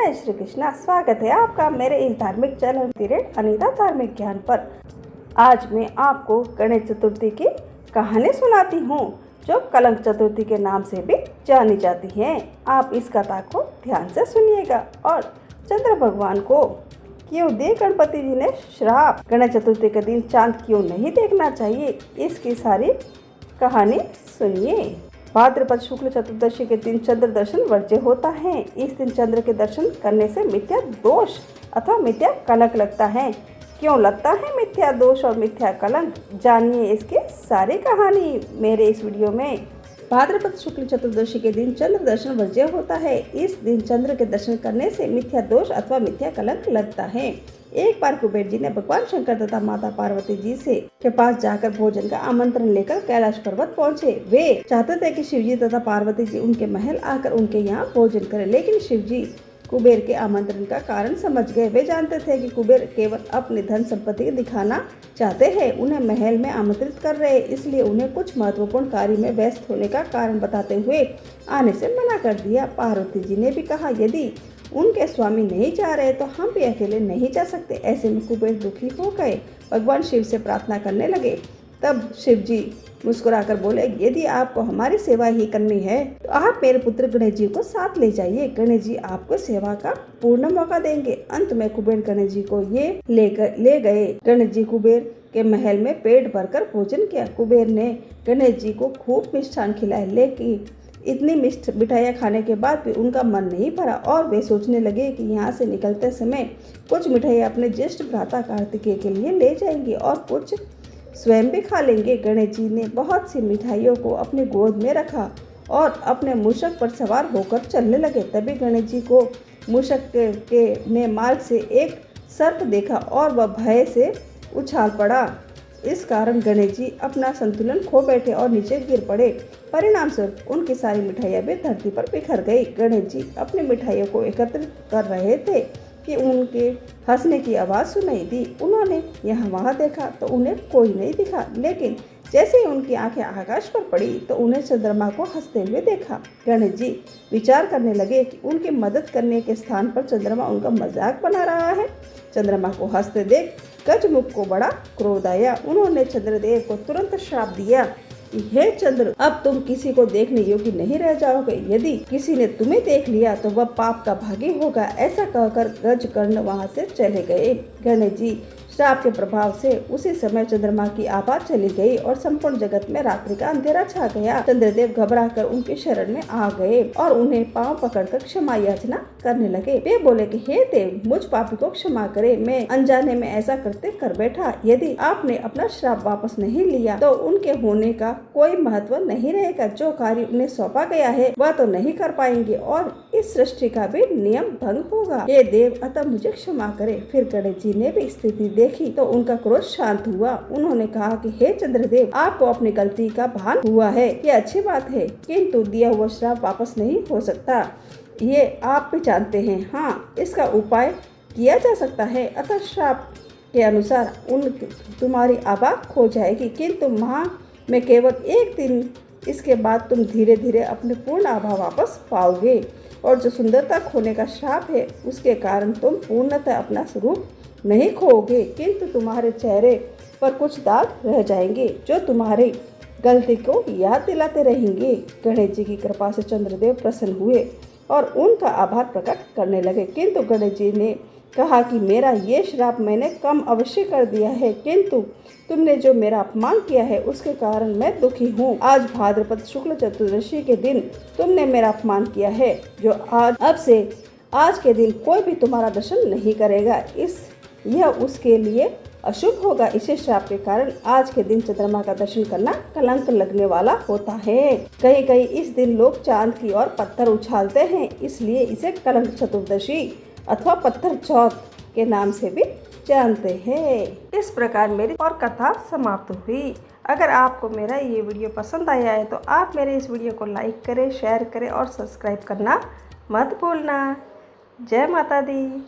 जय श्री कृष्णा। स्वागत है आपका मेरे इस धार्मिक चैनल तिरेट अनीता धार्मिक ज्ञान पर। आज मैं आपको गणेश चतुर्थी की कहानी सुनाती हूँ जो कलंक चतुर्थी के नाम से भी जानी जाती है। आप इस कथा को ध्यान से सुनिएगा और चंद्र भगवान को क्यों दे गणपति जी ने श्राप, गणेश चतुर्थी के दिन चांद क्यों नहीं देखना चाहिए, इसकी सारी कहानी सुनिए। भाद्रपद शुक्ल चतुर्दशी के दिन चंद्र दर्शन वर्ज्य होता है। इस दिन चंद्र के दर्शन करने से मिथ्या दोष अथवा मिथ्या कलंक लगता है। क्यों लगता है मिथ्या दोष और मिथ्या कलंक, जानिए इसकी सारी कहानी मेरे इस वीडियो में। भाद्रपद शुक्ल चतुर्दशी के दिन चंद्र दर्शन वर्ज्य होता है। इस दिन चंद्र के दर्शन करने से मिथ्या दोष अथवा मिथ्या कलंक लगता है। एक बार कुबेर जी ने भगवान शंकर तथा माता पार्वती जी से के पास जाकर भोजन का आमंत्रण लेकर कैलाश पर्वत पहुँचे। वे चाहते थे कि शिवजी तथा पार्वती जी उनके महल आकर उनके यहाँ भोजन करें, लेकिन शिवजी कुबेर के आमंत्रण का कारण समझ गए। वे जानते थे कि कुबेर केवल अपनी धन संपत्ति दिखाना चाहते हैं, उन्हें महल में आमंत्रित कर रहे, इसलिए उन्हें कुछ महत्वपूर्ण कार्य में व्यस्त होने का कारण बताते हुए आने से मना कर दिया। पार्वती जी ने भी कहा यदि उनके स्वामी नहीं जा रहे तो हम भी अकेले नहीं जा सकते। ऐसे में कुबेर दुखी हो गए, भगवान शिव से प्रार्थना करने लगे। तब शिव जी मुस्कुराकर बोले, यदि आपको हमारी सेवा ही करनी है तो आप मेरे पुत्र गणेश जी को साथ ले जाइए, गणेश जी आपको सेवा का पूर्ण मौका देंगे। अंत में कुबेर गणेश जी को ये ले गए। गणेश जी कुबेर के महल में पेट भरकर भोजन किया। कुबेर ने गणेश जी को खूब मिष्ठान खिलाए, लेकिन इतनी मिठाइयाँ खाने के बाद भी उनका मन नहीं भरा और वे सोचने लगे कि यहाँ से निकलते समय कुछ मिठाइयाँ अपने ज्येष्ठ भ्राता कार्तिकेय के लिए ले जाएंगे और कुछ स्वयं भी खा लेंगे। गणेश जी ने बहुत सी मिठाइयों को अपनी गोद में रखा और अपने मूषक पर सवार होकर चलने लगे। तभी गणेश जी को मूषक ने मार्ग से एक सर्प देखा और वह भय से उछाल पड़ा। इस कारण गणेश जी अपना संतुलन खो बैठे और नीचे गिर पड़े। परिणाम स्वरूप उनकी सारी मिठाइयाँ भी धरती पर बिखर गई। गणेश जी अपनी मिठाइयों को एकत्रित कर रहे थे कि उनके हंसने की आवाज़ सुनाई दी। उन्होंने यहाँ वहाँ देखा तो उन्हें कोई नहीं दिखा, लेकिन जैसे ही उनकी आंखें आकाश पर पड़ी तो उन्हें चंद्रमा को हंसते हुए देखा। गणेश जी विचार करने लगे कि उनकी मदद करने के स्थान पर चंद्रमा उनका मजाक बना रहा है। चंद्रमा को हंसते देख गजमुख को बड़ा क्रोध आया। उन्होंने चंद्रदेव को तुरंत श्राप दिया कि हे चंद्र, अब तुम किसी को देखने योग्य नहीं रह जाओगे। यदि किसी ने तुम्हें देख लिया तो वह पाप का भागी होगा। ऐसा कहकर गजकर्ण वहां से चले गए। गणेश जी श्राप के प्रभाव से उसी समय चंद्रमा की आभा चली गई और संपूर्ण जगत में रात्रि का अंधेरा छा गया। चंद्रदेव घबराकर उनके शरण में आ गए और उन्हें पांव पकड़कर क्षमा याचना करने लगे। वे बोले कि हे देव, मुझ पापी को क्षमा करे, मैं अनजाने में ऐसा करते कर बैठा। यदि आपने अपना श्राप वापस नहीं लिया तो उनके होने का कोई महत्व नहीं रहेगा। जो कार्य उन्हें सौंपा गया है वह तो नहीं कर पाएंगे और इस सृष्टि का भी नियम भंग होगा। हे देव, अतः मुझे क्षमा करे। फिर गणेश जी ने भी स्थिति देखी तो उनका क्रोध शांत हुआ। उन्होंने कहा कि हे चंद्रदेव, आपको अपनी गलती का भान हुआ है, ये अच्छी बात है, किंतु दिया हुआ श्राप वापस नहीं हो सकता, ये आप भी जानते हैं। हाँ, इसका उपाय किया जा सकता है। अतः श्राप के अनुसार तुम्हारी आभा खो जाएगी, किंतु माह में केवल एक दिन, इसके बाद तुम धीरे धीरे अपने पूर्ण आभा वापस पाओगे और जो सुंदरता खोने का श्राप है उसके कारण तुम पूर्णतः अपना स्वरूप नहीं खोओगे, किंतु तुम्हारे चेहरे पर कुछ दाग रह जाएंगे जो तुम्हारी गलती को याद दिलाते रहेंगे। गणेश जी की कृपा से चंद्रदेव प्रसन्न हुए और उनका आभार प्रकट करने लगे, किंतु गणेश जी ने कहा कि मेरा ये श्राप मैंने कम अवश्य कर दिया है, किंतु तुमने जो मेरा अपमान किया है उसके कारण मैं दुखी हूँ। आज भाद्रपद शुक्ल चतुर्दशी के दिन तुमने मेरा अपमान किया है, जो अब से आज के दिन कोई भी तुम्हारा दर्शन नहीं करेगा। यह उसके लिए अशुभ होगा। इसे श्राप के कारण आज के दिन चंद्रमा का दर्शन करना कलंक लगने वाला होता है। कहीं कहीं इस दिन लोग चांद की ओर पत्थर उछालते हैं, इसलिए इसे कलंक चतुर्दशी अथवा पत्थर चौथ के नाम से भी जानते हैं। इस प्रकार मेरी और कथा समाप्त हुई। अगर आपको मेरा ये वीडियो पसंद आया है तो आप मेरे इस वीडियो को लाइक करें, शेयर करें और सब्सक्राइब करना मत भूलना। जय माता दी।